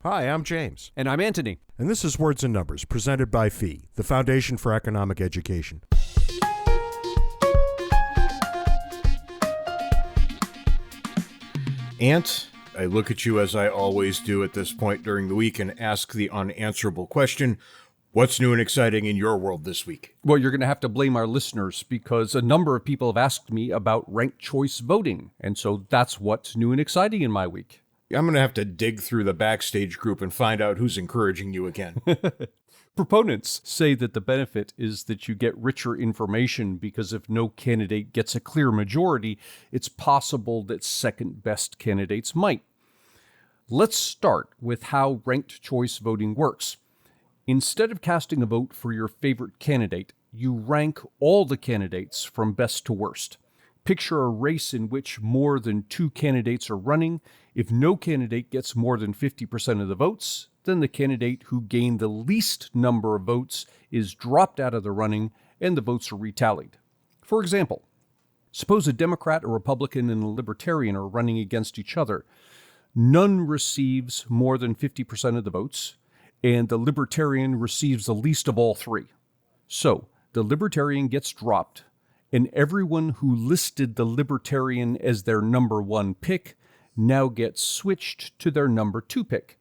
Hi, I'm James. And I'm Anthony. And this is Words and Numbers, presented by FEE, the Foundation for Economic Education. Ant, I look at you as I always do at this point during the week and ask the unanswerable question, what's new and exciting in your world this week? Well, you're going to have to blame our listeners because a number of people have asked me about ranked choice voting. And so that's what's new and exciting in my week. I'm going to have to dig through the Backstage group and find out who's encouraging you again. Proponents say that the benefit is that you get richer information because if no candidate gets a clear majority, it's possible that second-best candidates might. Let's start with how ranked choice voting works. Instead of casting a vote for your favorite candidate, you rank all the candidates from best to worst. Picture a race in which more than two candidates are running. If no candidate gets more than 50% of the votes, then the candidate who gained the least number of votes is dropped out of the running and the votes are retallied. For example, suppose a Democrat, a Republican, and a Libertarian are running against each other. None receives more than 50% of the votes, and the Libertarian receives the least of all three. So, the Libertarian gets dropped, and everyone who listed the Libertarian as their number one pick now gets switched to their number two pick.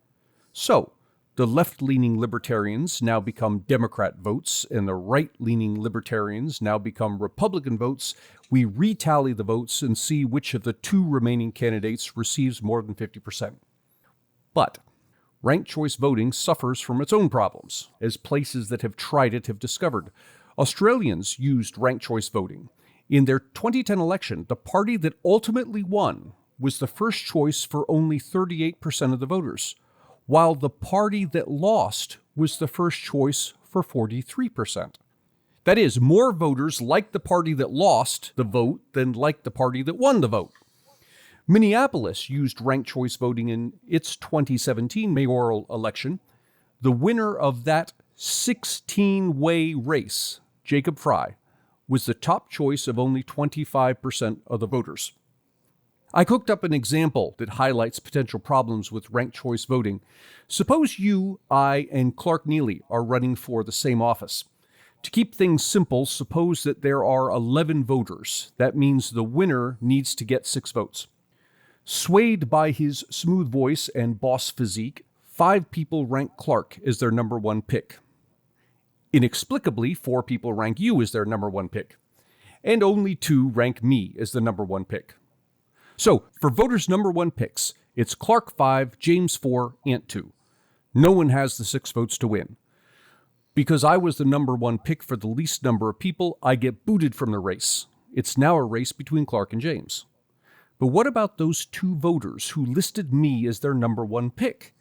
So, the left-leaning Libertarians now become Democrat votes, and the right-leaning Libertarians now become Republican votes. We retally the votes and see which of the two remaining candidates receives more than 50%. But ranked choice voting suffers from its own problems, as places that have tried it have discovered. Australians used ranked choice voting. In their 2010 election, the party that ultimately won was the first choice for only 38% of the voters, while the party that lost was the first choice for 43%. That is, more voters liked the party that lost the vote than liked the party that won the vote. Minneapolis used ranked choice voting in its 2017 mayoral election. The winner of that 16-way race, Jacob Fry, was the top choice of only 25% of the voters. I cooked up an example that highlights potential problems with ranked choice voting. Suppose you, I, and Clark Neely are running for the same office. To keep things simple, suppose that there are 11 voters. That means the winner needs to get 6 votes. Swayed by his smooth voice and boss physique, 5 people rank Clark as their number one pick. Inexplicably, 4 people rank you as their number one pick. And only 2 rank me as the number one pick. So, for voters' number one picks, it's Clark 5, James 4, Ant 2. No one has the 6 votes to win. Because I was the number one pick for the least number of people, I get booted from the race. It's now a race between Clark and James. But what about those 2 voters who listed me as their number one pick?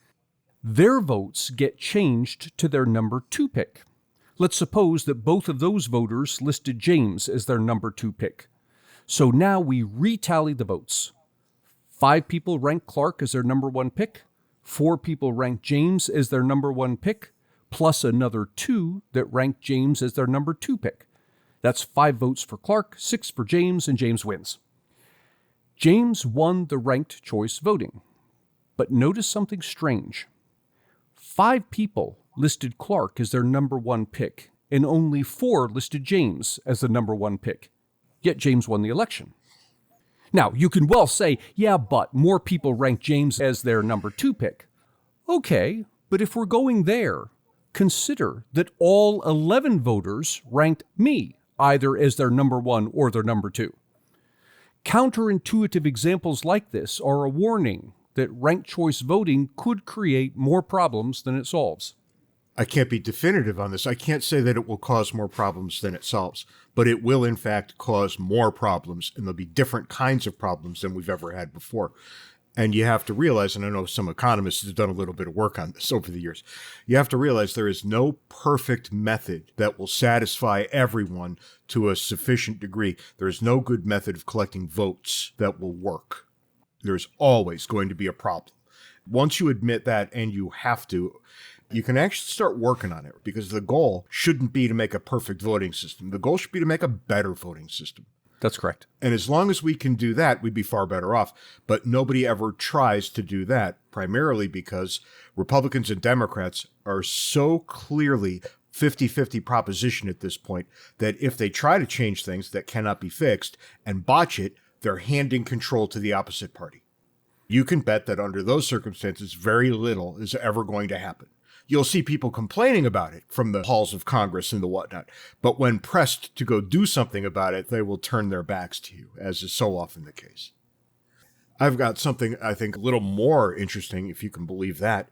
Their votes get changed to their number 2 pick. Let's suppose that both of those voters listed James as their number 2 pick. So now we retally the votes. 5 people rank Clark as their number one pick, 4 people rank James as their number one pick, plus another 2 that rank James as their number 2 pick. That's 5 votes for Clark, 6 for James, and James wins. James won the ranked choice voting. But notice something strange. 5 people listed Clark as their number one pick, and only 4 listed James as the number one pick. Yet James won the election. Now, you can well say, yeah, but more people rank James as their number 2 pick. Okay, but if we're going there, consider that all 11 voters ranked me, either as their number 1 or their number 2. Counterintuitive examples like this are a warning that ranked choice voting could create more problems than it solves. I can't be definitive on this. I can't say that it will cause more problems than it solves, but it will in fact cause more problems, and there'll be different kinds of problems than we've ever had before. And you have to realize, and I know some economists have done a little bit of work on this over the years, you have to realize there is no perfect method that will satisfy everyone to a sufficient degree. There is no good method of collecting votes that will work. There's always going to be a problem. Once you admit that, and you have to, you can actually start working on it, because the goal shouldn't be to make a perfect voting system. The goal should be to make a better voting system. That's correct. And as long as we can do that, we'd be far better off. But nobody ever tries to do that, primarily because Republicans and Democrats are so clearly 50-50 proposition at this point that if they try to change things that cannot be fixed and botch it, they're handing control to the opposite party. You can bet that under those circumstances, very little is ever going to happen. You'll see people complaining about it from the halls of Congress and the whatnot. But when pressed to go do something about it, they will turn their backs to you, as is so often the case. I've got something I think a little more interesting, if you can believe that.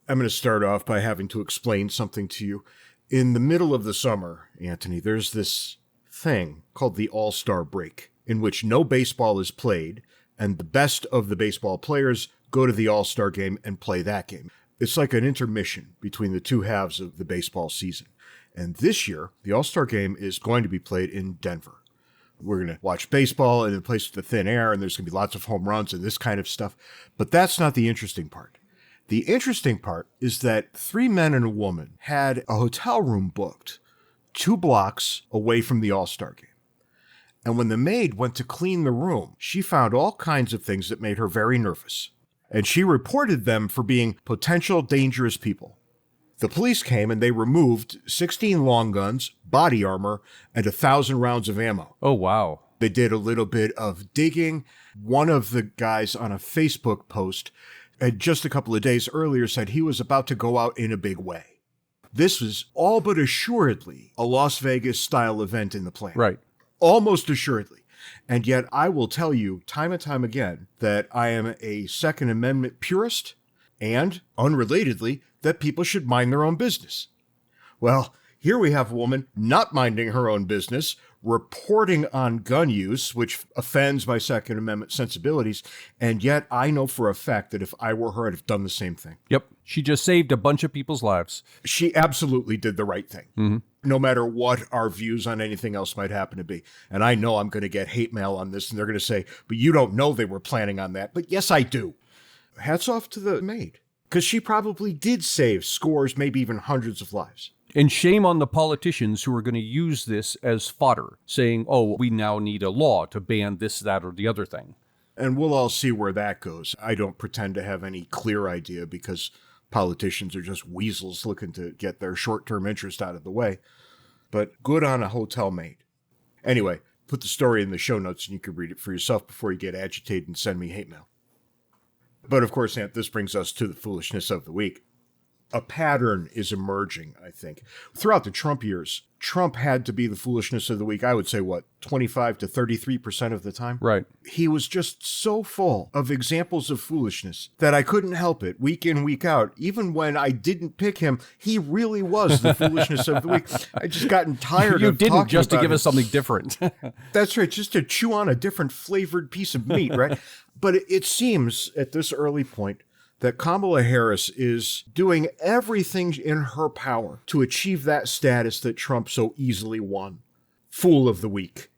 I'm going to start off by having to explain something to you. In the middle of the summer, Anthony, there's this thing called the All-Star break, in which no baseball is played, and the best of the baseball players go to the All-Star game and play that game. It's like an intermission between the two halves of the baseball season. And this year, the All-Star game is going to be played in Denver. We're going to watch baseball in a place with the thin air, and there's going to be lots of home runs and this kind of stuff. But that's not the interesting part. The interesting part is that 3 men and a woman had a hotel room booked 2 blocks away from the All-Star game. And when the maid went to clean the room, she found all kinds of things that made her very nervous. And she reported them for being potential dangerous people. The police came and they removed 16 long guns, body armor, and 1,000 rounds of ammo. Oh, wow. They did a little bit of digging. One of the guys on a Facebook post had just a couple of days earlier said he was about to go out in a big way. This was all but assuredly a Las Vegas-style event in the plan. Right. Almost assuredly. And yet I will tell you time and time again that I am a Second Amendment purist and, unrelatedly, that people should mind their own business. Well, here we have a woman not minding her own business, reporting on gun use, which offends my Second Amendment sensibilities, and yet I know for a fact that if I were her, I'd have done the same thing. Yep. She just saved a bunch of people's lives. She absolutely did the right thing. Mm-hmm. No matter what our views on anything else might happen to be. And I know I'm going to get hate mail on this, and they're going to say, but you don't know they were planning on that. But yes, I do. Hats off to the maid, because she probably did save scores, maybe even hundreds of lives. And shame on the politicians who are going to use this as fodder, saying, oh, we now need a law to ban this, that, or the other thing. And we'll all see where that goes. I don't pretend to have any clear idea because politicians are just weasels looking to get their short-term interest out of the way. But good on a hotel maid. Anyway, put the story in the show notes and you can read it for yourself before you get agitated and send me hate mail. But of course, Ant, this brings us to the foolishness of the week. A pattern is emerging, I think. Throughout the Trump years, Trump had to be the foolishness of the week, I would say, 25 to 33% of the time? Right. He was just so full of examples of foolishness that I couldn't help it, week in, week out. Even when I didn't pick him, he really was the foolishness of the week. I just gotten tired you of didn't talking just to about give it. us something different. That's right, just to chew on a different flavored piece of meat, right? But it seems at this early point that Kamala Harris is doing everything in her power to achieve that status that Trump so easily won. Fool of the week.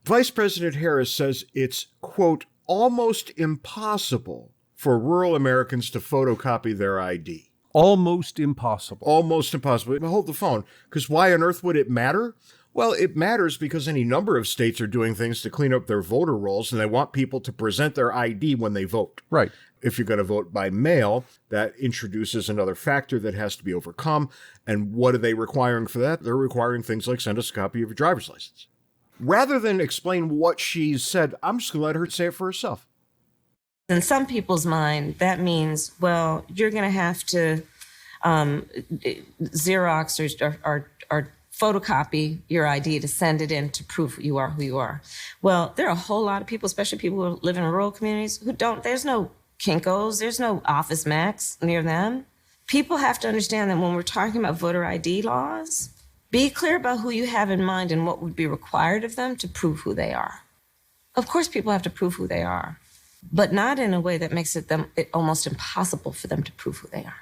Vice President Harris says it's, quote, almost impossible for rural Americans to photocopy their ID. Almost impossible. Almost impossible. But hold the phone, because why on earth would it matter? Well, it matters because any number of states are doing things to clean up their voter rolls, and they want people to present their ID when they vote. Right. If you're going to vote by mail, that introduces another factor that has to be overcome. And what are they requiring for that? They're requiring things like send us a copy of your driver's license. Rather than explain what she said, I'm just going to let her say it for herself. In some people's mind, that means, well, you're going to have to Xerox or photocopy your ID to send it in to prove you are who you are. Well, there are a whole lot of people, especially people who live in rural communities, who don't, there's no Kinko's, there's no Office Max near them. People have to understand that when we're talking about voter ID laws, be clear about who you have in mind and what would be required of them to prove who they are. Of course, people have to prove who they are, but not in a way that makes it almost impossible for them to prove who they are.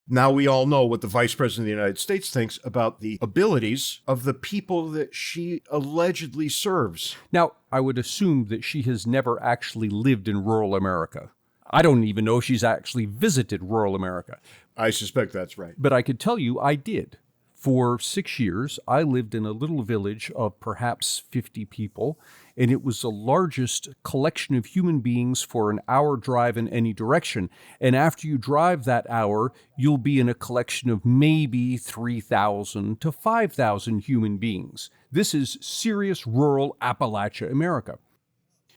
Now we all know what the Vice President of the United States thinks about the abilities of the people that she allegedly serves. Now, I would assume that she has never actually lived in rural America. I don't even know if she's actually visited rural America. I suspect that's right. But I could tell you I did. For 6 years, I lived in a little village of perhaps 50 people, and it was the largest collection of human beings for an hour drive in any direction. And after you drive that hour, you'll be in a collection of maybe 3,000 to 5,000 human beings. This is serious rural Appalachia, America.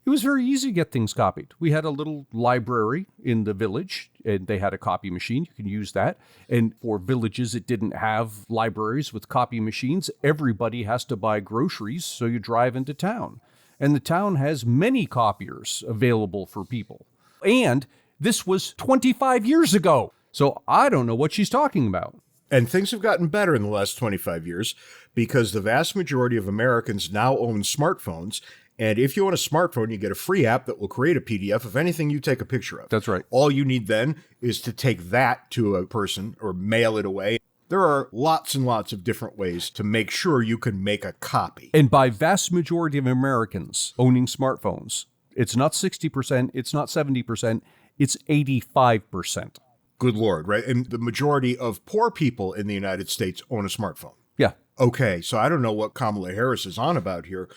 It was very easy to get things copied. We had a little library in the village, and they had a copy machine. You can use that. And for villages that didn't have libraries with copy machines, everybody has to buy groceries, so you drive into town. And the town has many copiers available for people. And this was 25 years ago, so I don't know what she's talking about. And things have gotten better in the last 25 years because the vast majority of Americans now own smartphones. And if you own a smartphone, you get a free app that will create a PDF of anything you take a picture of. That's right. All you need then is to take that to a person or mail it away. There are lots and lots of different ways to make sure you can make a copy. And by vast majority of Americans owning smartphones, it's not 60%, it's not 70%, it's 85%. Good Lord, right? And the majority of poor people in the United States own a smartphone. Yeah. Okay, so I don't know what Kamala Harris is on about here,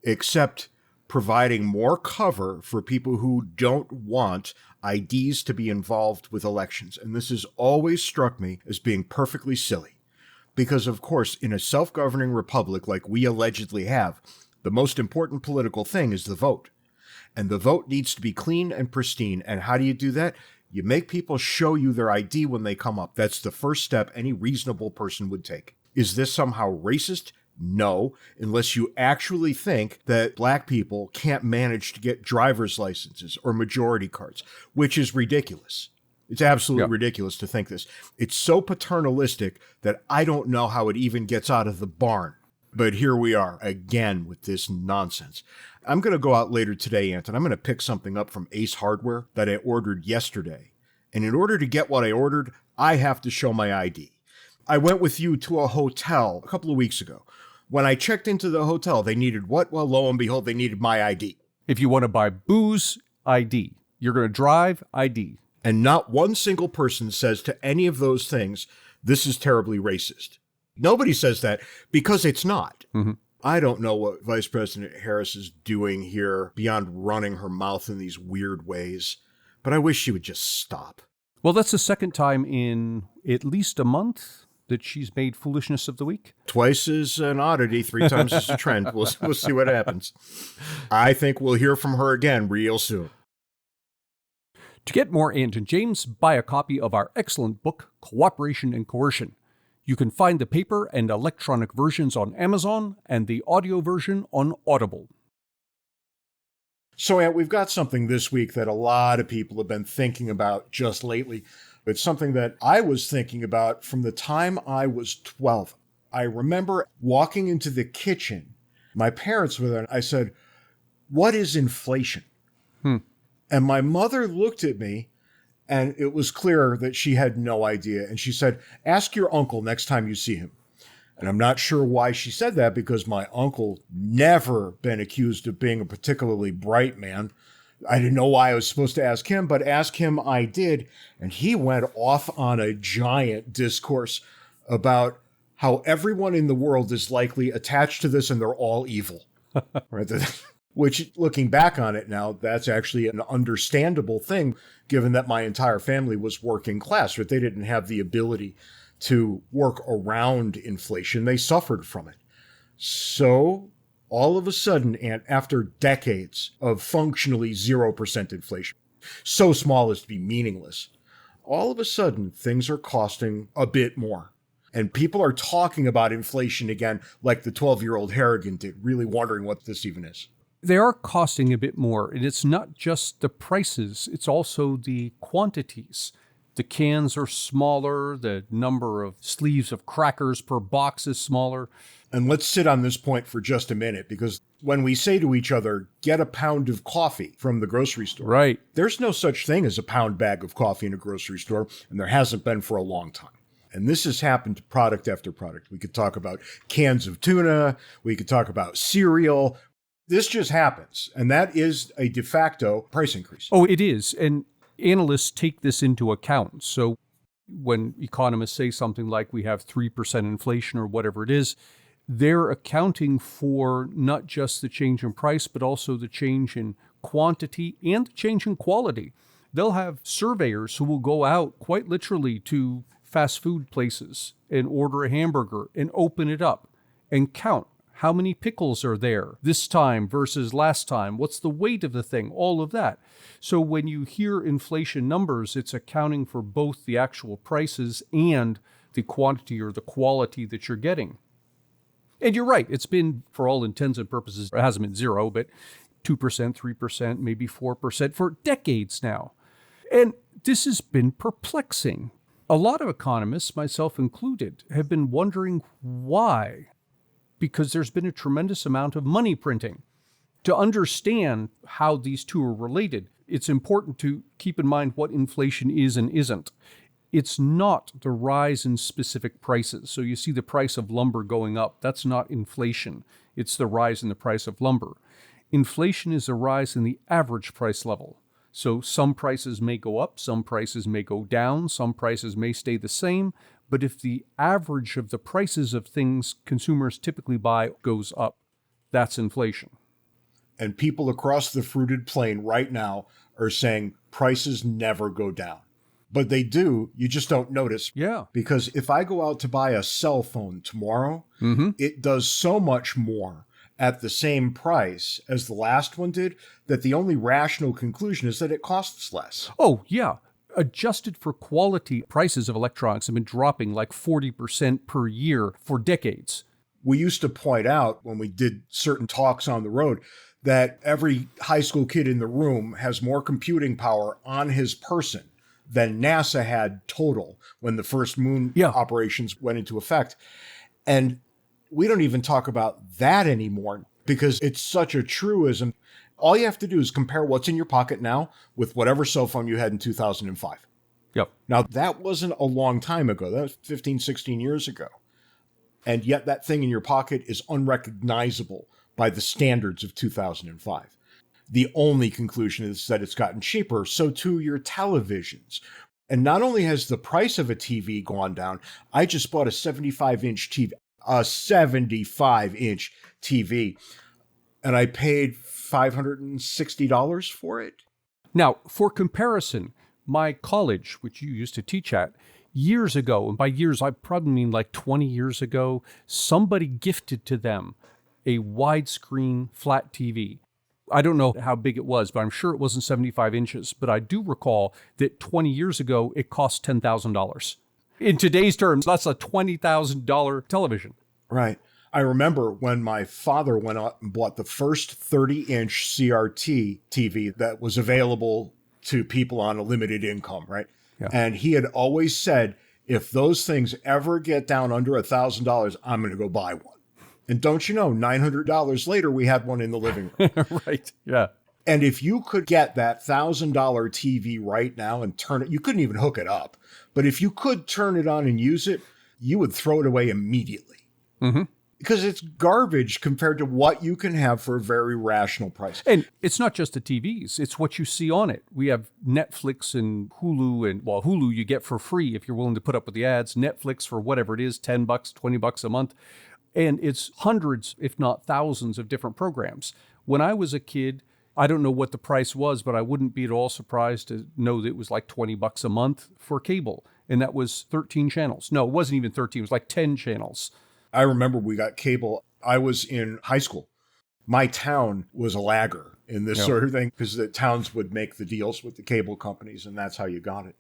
except providing more cover for people who don't want IDs to be involved with elections. And this has always struck me as being perfectly silly. Because, of course, in a self-governing republic like we allegedly have, the most important political thing is the vote. And the vote needs to be clean and pristine. And how do you do that? You make people show you their ID when they come up. That's the first step any reasonable person would take. Is this somehow racist? No, unless you actually think that black people can't manage to get driver's licenses or majority cards, which is ridiculous. It's absolutely ridiculous to think this. It's so paternalistic that I don't know how it even gets out of the barn. But here we are again with this nonsense. I'm going to go out later today, Anton. I'm going to pick something up from Ace Hardware that I ordered yesterday. And in order to get what I ordered, I have to show my ID. I went with you to a hotel a couple of weeks ago. When I checked into the hotel, they needed what? Well, lo and behold, they needed my ID. If you want to buy booze, ID. You're going to drive, ID. And not one single person says to any of those things, this is terribly racist. Nobody says that because it's not. Mm-hmm. I don't know what Vice President Harris is doing here beyond running her mouth in these weird ways, but I wish she would just stop. Well, that's the second time in at least a month that she's made Foolishness of the Week. Twice is an oddity, 3 times is a trend. We'll see what happens. I think we'll hear from her again real soon. To get more Ant and James, buy a copy of our excellent book, Cooperation and Coercion. You can find the paper and electronic versions on Amazon and the audio version on Audible. So, Ant, we've got something this week that a lot of people have been thinking about just lately. It's something that I was thinking about from the time I was 12. I remember walking into the kitchen. My parents were there, and I said, "What is inflation?" And my mother looked at me, and it was clear that she had no idea. And she said, "Ask your uncle next time you see him." And I'm not sure why she said that, because my uncle never been accused of being a particularly bright man. I didn't know why I was supposed to ask him, but ask him I did. And he went off on a giant discourse about how everyone in the world is likely attached to this and they're all evil. Right? Which, looking back on it now, that's actually an understandable thing, given that my entire family was working class. Right? They didn't have the ability to work around inflation. They suffered from it. So all of a sudden, and after decades of functionally 0% inflation, so small as to be meaningless, all of a sudden things are costing a bit more. And people are talking about inflation again, like the 12-year-old Harrigan did, really wondering what this even is. They are costing a bit more, and it's not just the prices, it's also the quantities. The cans are smaller, the number of sleeves of crackers per box is smaller. And let's sit on this point for just a minute, because when we say to each other, get a pound of coffee from the grocery store, right? There's no such thing as a pound bag of coffee in a grocery store, and there hasn't been for a long time. And this has happened to product after product. We could talk about cans of tuna. We could talk about cereal. This just happens. And that is a de facto price increase. Oh, it is. And analysts take this into account. So When economists say something like we have 3% inflation or whatever it is, they're accounting for not just the change in price, but also the change in quantity and the change in quality. They'll have surveyors who will go out quite literally to fast food places and order a hamburger and open it up and count how many pickles are there this time versus last time, what's the weight of the thing, all of that. So when you hear inflation numbers, it's accounting for both the actual prices and the quantity or the quality that you're getting. And you're right, it's been, for all intents and purposes, it hasn't been zero, but 2%, 3%, maybe 4% for decades now. And this has been perplexing. A lot of economists, myself included, have been wondering why. Because there's been a tremendous amount of money printing. To understand how these two are related, it's important to keep in mind what inflation is and isn't. It's not the rise in specific prices. So you see the price of lumber going up. That's not inflation. It's the rise in the price of lumber. Inflation is a rise in the average price level. So some prices may go up, some prices may go down, some prices may stay the same. But if the average of the prices of things consumers typically buy goes up, that's inflation. And people across the fruited plain right now are saying prices never go down. But they do, you just don't notice. Yeah. Because if I go out to buy a cell phone tomorrow, it does so much more at the same price as the last one did that the only rational conclusion is that it costs less. Oh, yeah. Adjusted for quality, prices of electronics have been dropping like 40% per year for decades. We used to point out when we did certain talks on the road that every high school kid in the room has more computing power on his person than NASA had total when the first moon operations went into effect. And we don't even talk about that anymore because it's such a truism. All you have to do is compare what's in your pocket now with whatever cell phone you had in 2005. Yep. Now, that wasn't a long time ago. That was 15, 16 years ago. And yet that thing in your pocket is unrecognizable by the standards of 2005. The only conclusion is that it's gotten cheaper. So too your televisions. And not only has the price of a TV gone down, I just bought a 75-inch TV, a 75-inch TV, and I paid $560 for it. Now, for comparison, my college, which you used to teach at, years ago, and by years I probably mean like 20 years ago, somebody gifted to them a widescreen flat TV. I don't know how big it was, but I'm sure it wasn't 75 inches. But I do recall that 20 years ago, it cost $10,000. In today's terms, that's a $20,000 television. Right. I remember when my father went out and bought the first 30-inch CRT TV that was available to people on a limited income, right? Yeah. And he had always said, if those things ever get down under $1,000, I'm going to go buy one. And don't you know, $900 later, we had one in the living room. Right, yeah. And if you could get that $1,000 TV right now and turn it, you couldn't even hook it up. But if you could turn it on and use it, you would throw it away immediately. Mm-hmm. Because it's garbage compared to what you can have for a very rational price. And it's not just the TVs, it's what you see on it. We have Netflix and Hulu, and well, Hulu you get for free if you're willing to put up with the ads. Netflix for whatever it is, $10, $20 a month. And it's hundreds, if not thousands, of different programs. When I was a kid, I don't know what the price was, but I wouldn't be at all surprised to know that it was like $20 a month for cable. And that was 13 channels. No, it wasn't even 13, it was like 10 channels. I remember we got cable. I was in high school. My town was a lagger in this sort of thing because the towns would make the deals with the cable companies, and that's how you got it.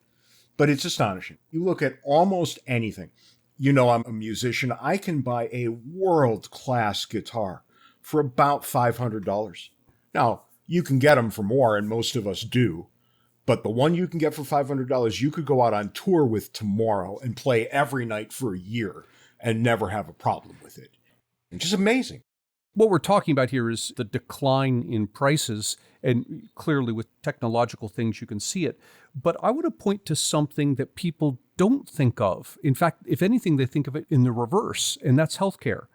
But it's astonishing. You look at almost anything. You know, I'm a musician. I can buy a world-class guitar for about $500. Now, you can get them for more, and most of us do. But the one you can get for $500, you could go out on tour with tomorrow and play every night for a year and never have a problem with it. It's just amazing. What we're talking about here is the decline in prices, and clearly with technological things you can see it. But I want to point to something that people don't think of. In fact, if anything, they think of it in the reverse, and that's healthcare.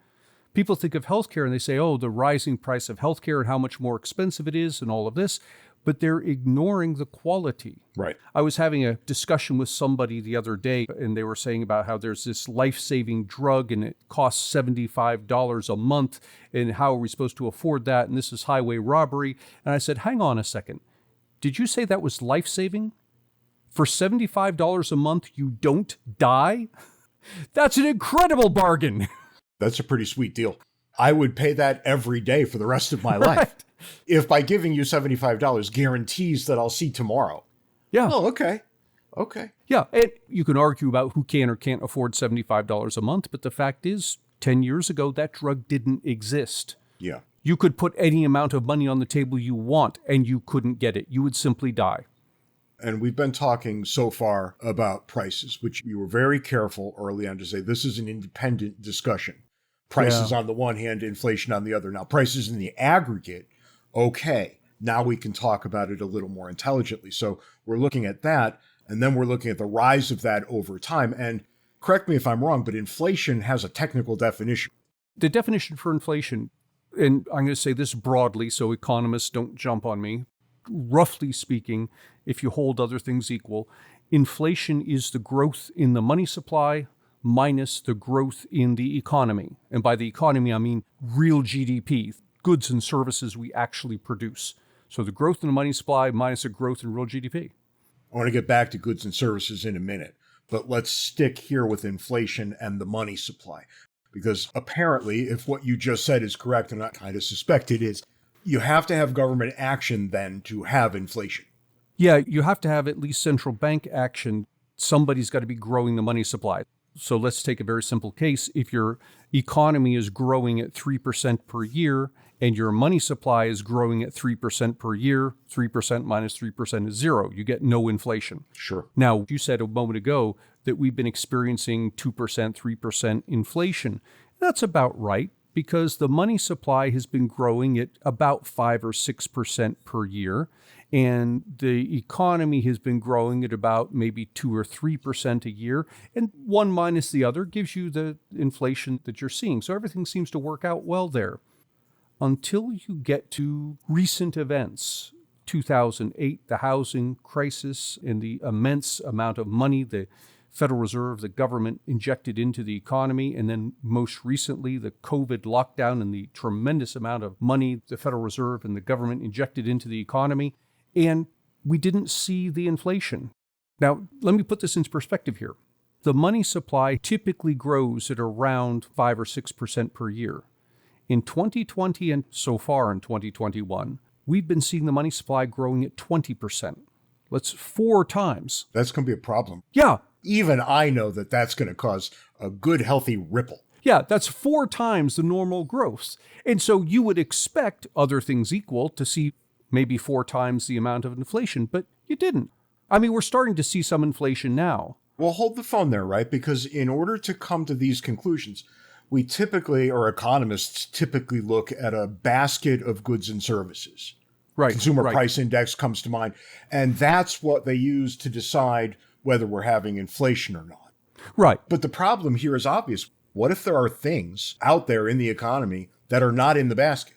People think of healthcare and they say, oh, the rising price of healthcare and how much more expensive it is and all of this. but they're ignoring the quality. Right. I was having a discussion with somebody the other day, and they were saying about how there's this life-saving drug and it costs $75 a month, and how are we supposed to afford that? And this is highway robbery. And I said, hang on a second. Did you say that was life-saving? For $75 a month, you don't die? That's an incredible bargain. That's a pretty sweet deal. I would pay that every day for the rest of my life. If by giving you $75 guarantees that I'll see tomorrow. Yeah. Oh, okay. Okay. Yeah. And you can argue about who can or can't afford $75 a month, but the fact is, 10 years ago, that drug didn't exist. Yeah. You could put any amount of money on the table you want, and you couldn't get it. You would simply die. And we've been talking so far about prices, which you were very careful early on to say this is an independent discussion. Prices on the one hand, inflation on the other. Now, prices in the aggregate, okay. Now we can talk about it a little more intelligently. So we're looking at that, and then we're looking at the rise of that over time. And correct me if I'm wrong, but inflation has a technical definition. The definition for inflation, and I'm going to say this broadly so economists don't jump on me. Roughly speaking, if you hold other things equal, inflation is the growth in the money supply minus the growth in the economy. And by the economy, I mean real GDP, goods and services we actually produce. So the growth in the money supply minus the growth in real GDP. I want to get back to goods and services in a minute, but let's stick here with inflation and the money supply. Because apparently, if what you just said is correct, and I kind of suspect it is, you have to have government action then to have inflation. Yeah, you have to have at least central bank action. Somebody's got to be growing the money supply. So let's take a very simple case. If your economy is growing at 3% per year and your money supply is growing at 3% per year, 3% minus 3% is zero. You get no inflation. Sure. Now, you said a moment ago that we've been experiencing 2%, 3% inflation. That's about right, because the money supply has been growing at about 5 or 6% per year, and the economy has been growing at about maybe 2 or 3% a year, and one minus the other gives you the inflation that you're seeing. So everything seems to work out well there. Until you get to recent events, 2008, the housing crisis, and the immense amount of money the Federal Reserve, the government, injected into the economy, and then most recently the COVID lockdown and the tremendous amount of money the Federal Reserve and the government injected into the economy, and we didn't see the inflation. Now, let me put this into perspective here. The money supply typically grows at around 5 or 6% per year. In 2020 and so far in 2021, we've been seeing the money supply growing at 20%. That's 4 times. That's going to be a problem. Yeah. Even I know that that's going to cause a good, healthy ripple. Yeah, that's 4 times the normal growth. And so you would expect, other things equal, to see maybe 4 times the amount of inflation, but you didn't. I mean, we're starting to see some inflation now. Well, hold the phone there, right? Because in order to come to these conclusions, we typically, or economists typically, look at a basket of goods and services. Right. Consumer price index comes to mind. And that's what they use to decide whether we're having inflation or not. Right. But the problem here is obvious. What if there are things out there in the economy that are not in the basket?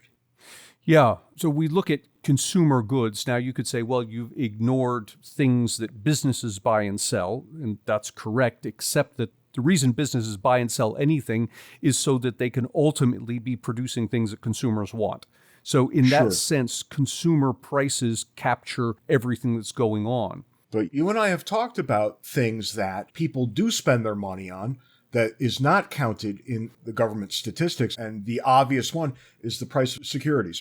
Yeah. So we look at consumer goods. Now you could say, well, you've ignored things that businesses buy and sell, and that's correct, except that the reason businesses buy and sell anything is so that they can ultimately be producing things that consumers want. So in that sense, consumer prices capture everything that's going on. But you and I have talked about things that people do spend their money on that is not counted in the government statistics. And the obvious one is the price of securities.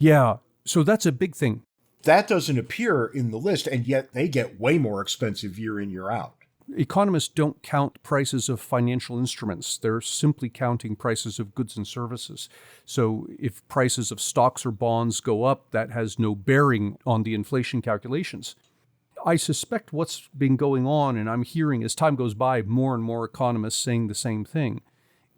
Yeah. So that's a big thing. That doesn't appear in the list, and yet they get way more expensive year in, year out. Economists don't count prices of financial instruments. They're simply counting prices of goods and services. So if prices of stocks or bonds go up, that has no bearing on the inflation calculations. I suspect what's been going on, and I'm hearing as time goes by more and more economists saying the same thing,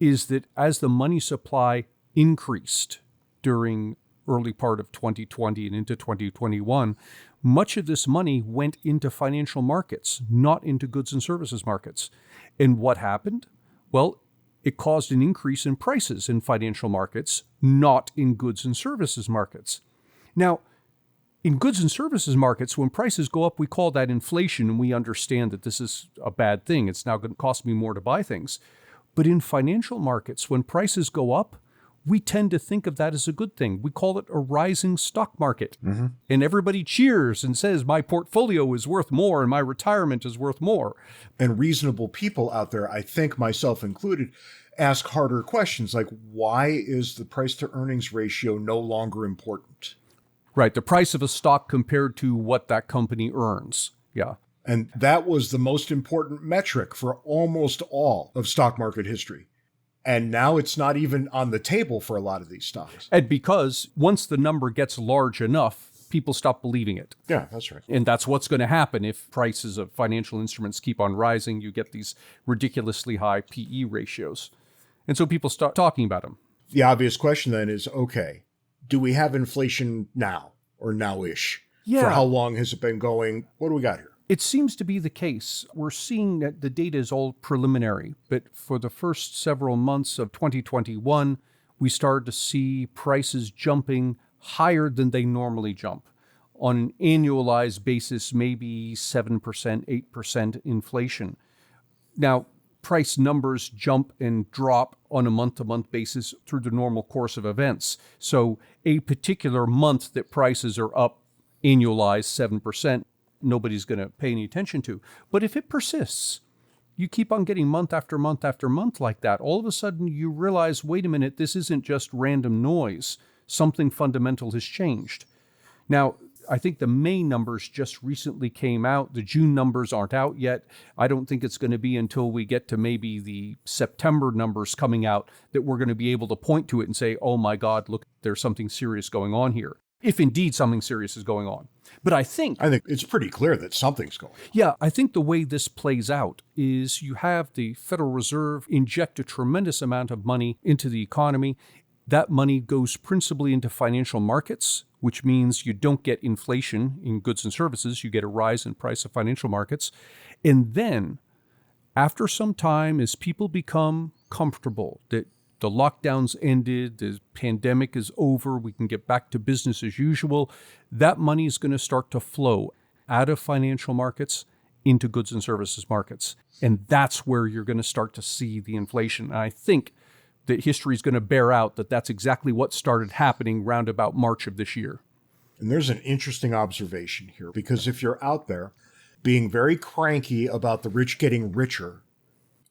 is that as the money supply increased during early part of 2020 and into 2021, much of this money went into financial markets, not into goods and services markets. And what happened? Well, it caused an increase in prices in financial markets, not in goods and services markets. Now, In goods and services markets, when prices go up, we call that inflation, and we understand that this is a bad thing. It's now going to cost me more to buy things. But in financial markets, when prices go up, we tend to think of that as a good thing. We call it a rising stock market. Mm-hmm. And everybody cheers and says, my portfolio is worth more and my retirement is worth more. And reasonable people out there, I think myself included, ask harder questions like, why is the price to earnings ratio no longer important? Right. The price of a stock compared to what that company earns. Yeah. And that was the most important metric for almost all of stock market history. And now it's not even on the table for a lot of these stocks. And because once the number gets large enough, people stop believing it. Yeah, that's right. And that's what's going to happen if prices of financial instruments keep on rising. You get these ridiculously high PE ratios. And so people start talking about them. The obvious question then is, okay, do we have inflation now or now-ish? Yeah. For how long has it been going? What do we got here? It seems to be the case. We're seeing that the data is all preliminary, but for the first several months of 2021, we started to see prices jumping higher than they normally jump. On an annualized basis, maybe 7%, 8% inflation. Now, price numbers jump and drop on a month-to-month basis through the normal course of events. So a particular month that prices are up annualized 7%, nobody's going to pay any attention to. But if it persists, you keep on getting month after month after month like that, all of a sudden you realize, wait a minute, this isn't just random noise. Something fundamental has changed. Now, I think the May numbers just recently came out. The June numbers aren't out yet. I don't think it's going to be until we get to maybe the September numbers coming out that we're going to be able to point to it and say, oh my God, look, there's something serious going on here. If indeed something serious is going on. But I think it's pretty clear that something's going on. Yeah, I think the way this plays out is you have the Federal Reserve inject a tremendous amount of money into the economy. That money goes principally into financial markets, which means you don't get inflation in goods and services. You get a rise in price of financial markets. And then after some time, as people become comfortable that the lockdowns ended, the pandemic is over, we can get back to business as usual, that money is going to start to flow out of financial markets into goods and services markets. And that's where you're going to start to see the inflation. And I think that history is going to bear out that that's exactly what started happening round about March of this year. And there's an interesting observation here, because if you're out there being very cranky about the rich getting richer,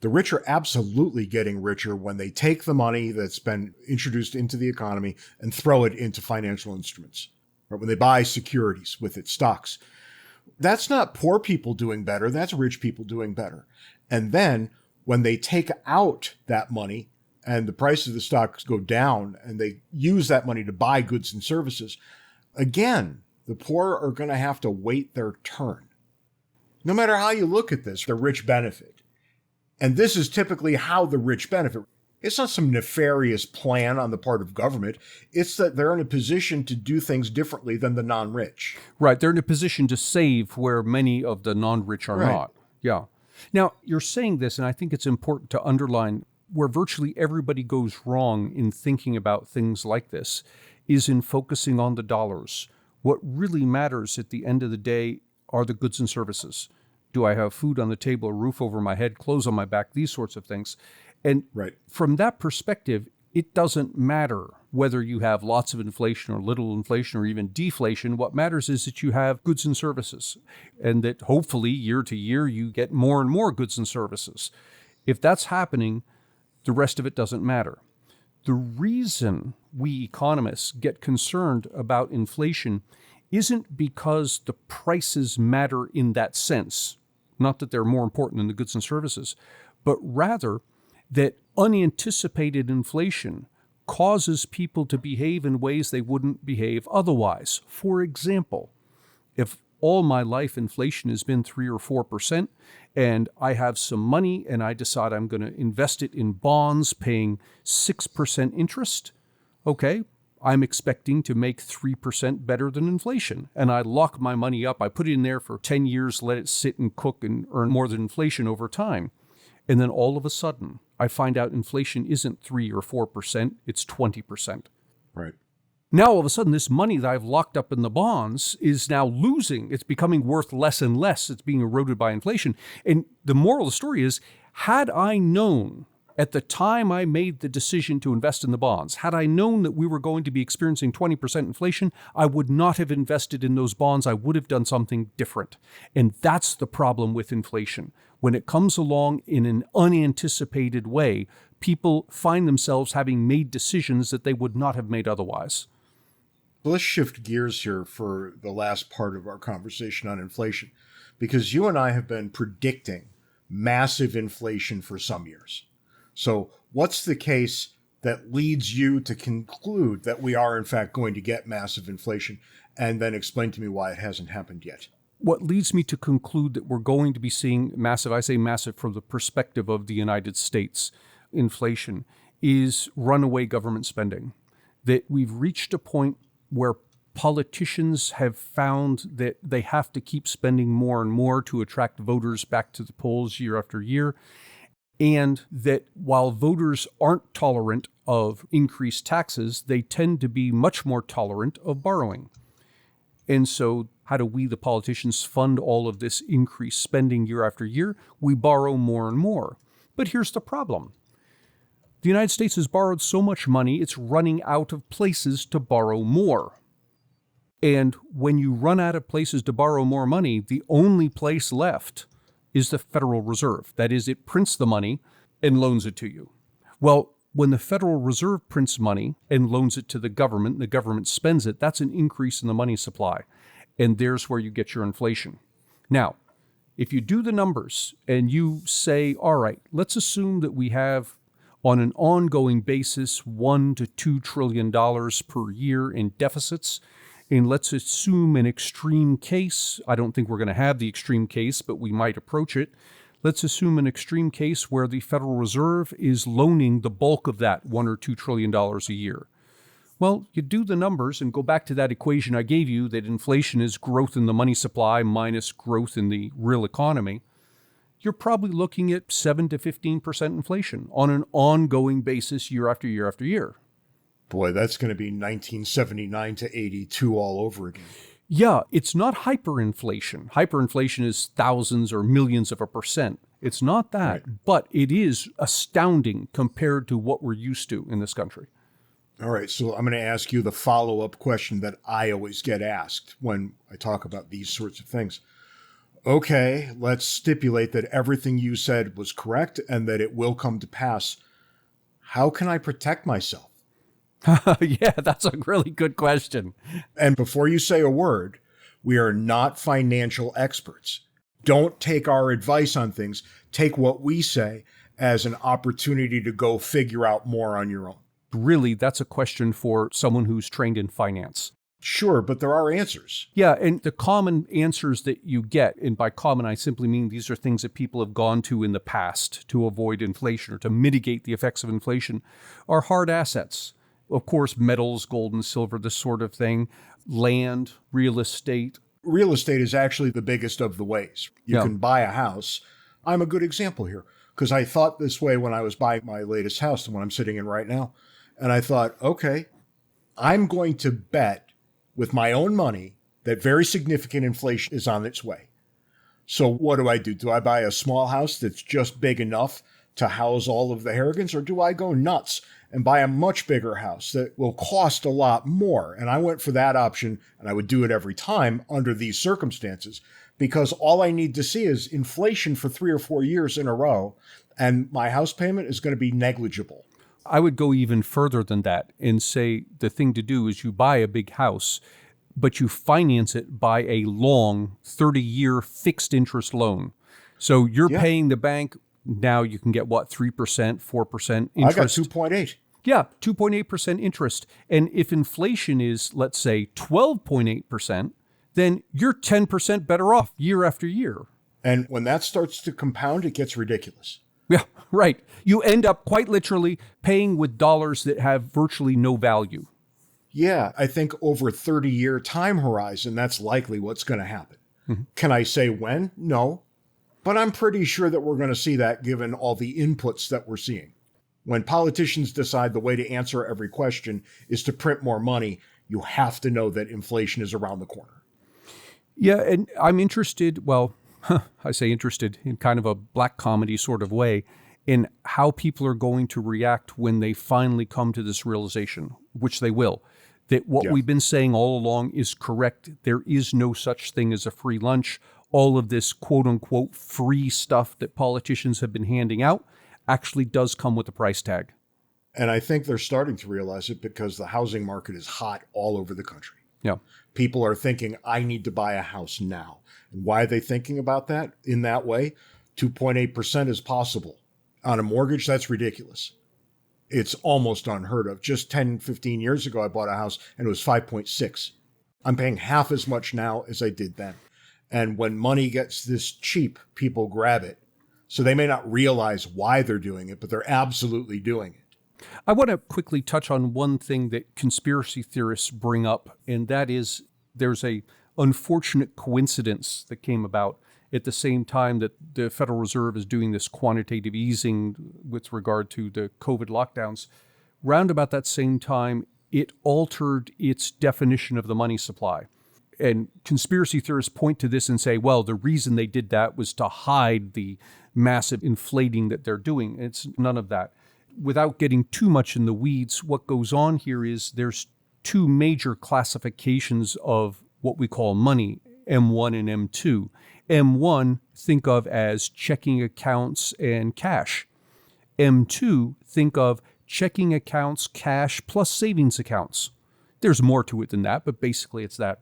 the rich are absolutely getting richer when they take the money that's been introduced into the economy and throw it into financial instruments, or when they buy securities with it, stocks. That's not poor people doing better. That's rich people doing better. And then when they take out that money and the price of the stocks go down and they use that money to buy goods and services, again, the poor are going to have to wait their turn. No matter how you look at this, the rich benefit. And this is typically how the rich benefit. It's not some nefarious plan on the part of government. It's that they're in a position to do things differently than the non-rich. Right. They're in a position to save where many of the non-rich are not. Yeah. Now, you're saying this, and I think it's important to underline where virtually everybody goes wrong in thinking about things like this is in focusing on the dollars. What really matters at the end of the day are the goods and services. Do I have food on the table, a roof over my head, clothes on my back, these sorts of things. And from that perspective, it doesn't matter whether you have lots of inflation or little inflation or even deflation. What matters is that you have goods and services, and that hopefully year to year you get more and more goods and services. If that's happening, the rest of it doesn't matter. The reason we economists get concerned about inflation isn't because the prices matter in that sense, not that they're more important than the goods and services, but rather that unanticipated inflation causes people to behave in ways they wouldn't behave otherwise. For example, if all my life inflation has been 3 or 4%, and I have some money and I decide I'm going to invest it in bonds paying 6% interest, okay, I'm expecting to make 3% better than inflation. And I lock my money up. I put it in there for 10 years, let it sit and cook and earn more than inflation over time. And then all of a sudden, I find out inflation isn't 3 or 4%, it's 20%. Right. Now, all of a sudden, this money that I've locked up in the bonds is now losing. It's becoming worth less and less. It's being eroded by inflation. And the moral of the story is, had I known at the time I made the decision to invest in the bonds, had I known that we were going to be experiencing 20% inflation, I would not have invested in those bonds. I would have done something different. And that's the problem with inflation. When it comes along in an unanticipated way, people find themselves having made decisions that they would not have made otherwise. Let's shift gears here for the last part of our conversation on inflation, because you and I have been predicting massive inflation for some years. So what's the case that leads you to conclude that we are, in fact, going to get massive inflation? And then explain to me why it hasn't happened yet. What leads me to conclude that we're going to be seeing massive, I say massive from the perspective of the United States inflation, is runaway government spending. That we've reached a point where politicians have found that they have to keep spending more and more to attract voters back to the polls year after year. And that while voters aren't tolerant of increased taxes, they tend to be much more tolerant of borrowing. And so how do we, the politicians, fund all of this increased spending year after year? We borrow more and more. But here's the problem. The United States has borrowed so much money, it's running out of places to borrow more. And when you run out of places to borrow more money, the only place left is the Federal Reserve. That is, it prints the money and loans it to you. Well, when the Federal Reserve prints money and loans it to the government spends it, that's an increase in the money supply. And there's where you get your inflation. Now, if you do the numbers and you say, all right, let's assume that we have on an ongoing basis $1 to $2 trillion per year in deficits, and let's assume an extreme case. I don't think we're going to have the extreme case, but we might approach it. Let's assume an extreme case where the Federal Reserve is loaning the bulk of that $1 or $2 trillion a year. Well, you do the numbers and go back to that equation I gave you that inflation is growth in the money supply minus growth in the real economy. You're probably looking at 7 to 15% inflation on an ongoing basis year after year after year. Boy, that's going to be 1979 to 82 all over again. Yeah, it's not hyperinflation. Hyperinflation is thousands or millions of a percent. It's not that, right. But it is astounding compared to what we're used to in this country. All right, so I'm going to ask you the follow-up question that I always get asked when I talk about these sorts of things. Okay, let's stipulate that everything you said was correct and that it will come to pass. How can I protect myself? Yeah, that's a really good question. And before you say a word, we are not financial experts. Don't take our advice on things. Take what we say as an opportunity to go figure out more on your own. Really, that's a question for someone who's trained in finance. Sure, but there are answers. Yeah, and the common answers that you get, and by common I simply mean these are things that people have gone to in the past to avoid inflation or to mitigate the effects of inflation, are hard assets. Of course, metals, gold and silver, this sort of thing, land, real estate. Real estate is actually the biggest of the ways. You can buy a house. I'm a good example here because I thought this way when I was buying my latest house, the one I'm sitting in right now. And I thought, okay, I'm going to bet with my own money that very significant inflation is on its way. So what do? Do I buy a small house that's just big enough to house all of the Harrigans, or do I go nuts and buy a much bigger house that will cost a lot more? And I went for that option, and I would do it every time under these circumstances, because all I need to see is inflation for 3 or 4 years in a row, and my house payment is going to be negligible. I would go even further than that and say the thing to do is you buy a big house, but you finance it by a long 30-year fixed interest loan. So you're paying the bank. Now you can get, 3%, 4% interest? I got 2.8. Yeah, 2.8% interest. And if inflation is, let's say, 12.8%, then you're 10% better off year after year. And when that starts to compound, it gets ridiculous. Yeah, right. You end up quite literally paying with dollars that have virtually no value. Yeah, I think over a 30-year time horizon, that's likely what's going to happen. Mm-hmm. Can I say when? No. But I'm pretty sure that we're going to see that given all the inputs that we're seeing. When politicians decide the way to answer every question is to print more money, you have to know that inflation is around the corner. Yeah, and I'm interested, well, I say interested in kind of a black comedy sort of way, in how people are going to react when they finally come to this realization, which they will, that what we've been saying all along is correct. There is no such thing as a free lunch. All of this quote-unquote free stuff that politicians have been handing out actually does come with a price tag. And I think they're starting to realize it because the housing market is hot all over the country. Yeah. People are thinking, I need to buy a house now. And why are they thinking about that in that way? 2.8% is possible. On a mortgage, that's ridiculous. It's almost unheard of. Just 10, 15 years ago, I bought a house and it was 5.6. I'm paying half as much now as I did then. And when money gets this cheap, people grab it. So they may not realize why they're doing it, but they're absolutely doing it. I want to quickly touch on one thing that conspiracy theorists bring up, and that is there's a unfortunate coincidence that came about at the same time that the Federal Reserve is doing this quantitative easing with regard to the COVID lockdowns. Round about that same time, it altered its definition of the money supply. And conspiracy theorists point to this and say, well, the reason they did that was to hide the massive inflating that they're doing. It's none of that. Without getting too much in the weeds, what goes on here is there's two major classifications of what we call money, M1 and M2. M1, think of as checking accounts and cash. M2, think of checking accounts, cash, plus savings accounts. There's more to it than that, but basically it's that.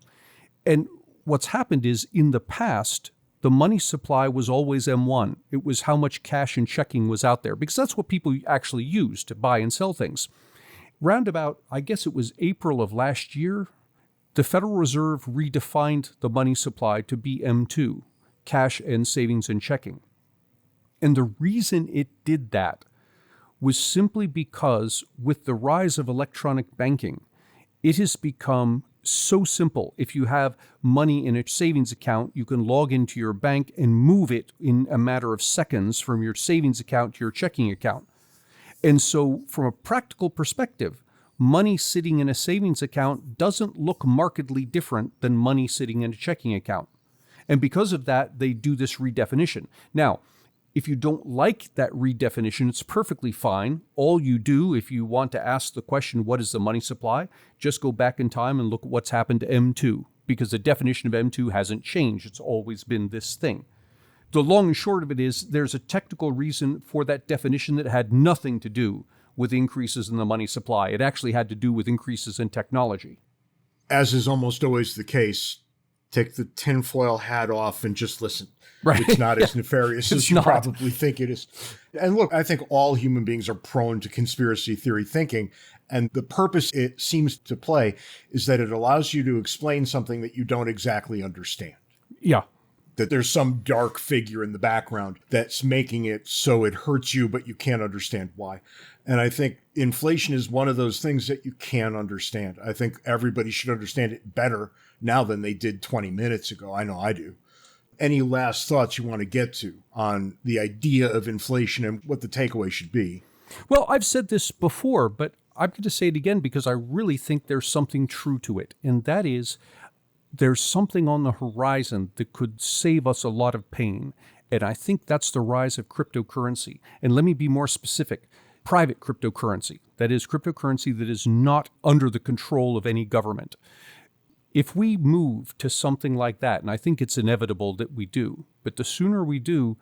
And what's happened is in the past, the money supply was always M1. It was how much cash and checking was out there, because that's what people actually use to buy and sell things. Round about, I guess it was April of last year, the Federal Reserve redefined the money supply to be M2, cash and savings and checking. And the reason it did that was simply because with the rise of electronic banking, it has become so simple. If you have money in a savings account, you can log into your bank and move it in a matter of seconds from your savings account to your checking account. And so from a practical perspective, money sitting in a savings account doesn't look markedly different than money sitting in a checking account. And because of that, they do this redefinition. Now, if you don't like that redefinition, it's perfectly fine. All you do, if you want to ask the question, what is the money supply? Just go back in time and look at what's happened to M2, because the definition of M2 hasn't changed. It's always been this thing. The long and short of it is there's a technical reason for that definition that had nothing to do with increases in the money supply. It actually had to do with increases in technology. As is almost always the case, take the tinfoil hat off and just listen. Right. It's not as nefarious as you probably think it is. And look, I think all human beings are prone to conspiracy theory thinking. And the purpose it seems to play is that it allows you to explain something that you don't exactly understand. Yeah. That there's some dark figure in the background that's making it so it hurts you, but you can't understand why. And I think inflation is one of those things that you can't understand. I think everybody should understand it better now than they did 20 minutes ago. I know I do. Any last thoughts you want to get to on the idea of inflation and what the takeaway should be? Well, I've said this before, but I'm going to say it again because I really think there's something true to it. And that is, there's something on the horizon that could save us a lot of pain. And I think that's the rise of cryptocurrency. And let me be more specific. Private cryptocurrency. That is, cryptocurrency that is not under the control of any government. If we move to something like that, and I think it's inevitable that we do, but the sooner we do,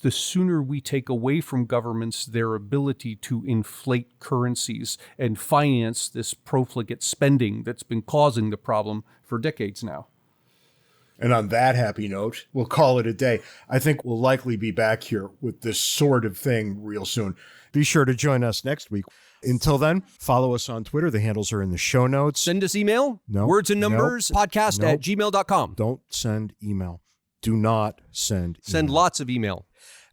the sooner we take away from governments their ability to inflate currencies and finance this profligate spending that's been causing the problem for decades now. And on that happy note, we'll call it a day. I think we'll likely be back here with this sort of thing real soon. Be sure to join us next week. Until then, follow us on Twitter. The handles are in the show notes. Send us email. No. wordsandnumberspodcast@gmail.com. Don't send email. Do not send email. Send lots of email.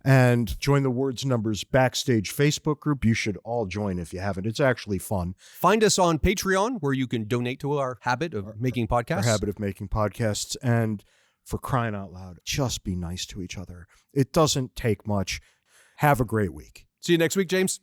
And join the Words and Numbers Backstage Facebook group. You should all join if you haven't. It's actually fun. Find us on Patreon, where you can donate to our habit of making podcasts. Our habit of making podcasts. And for crying out loud, just be nice to each other. It doesn't take much. Have a great week. See you next week, James.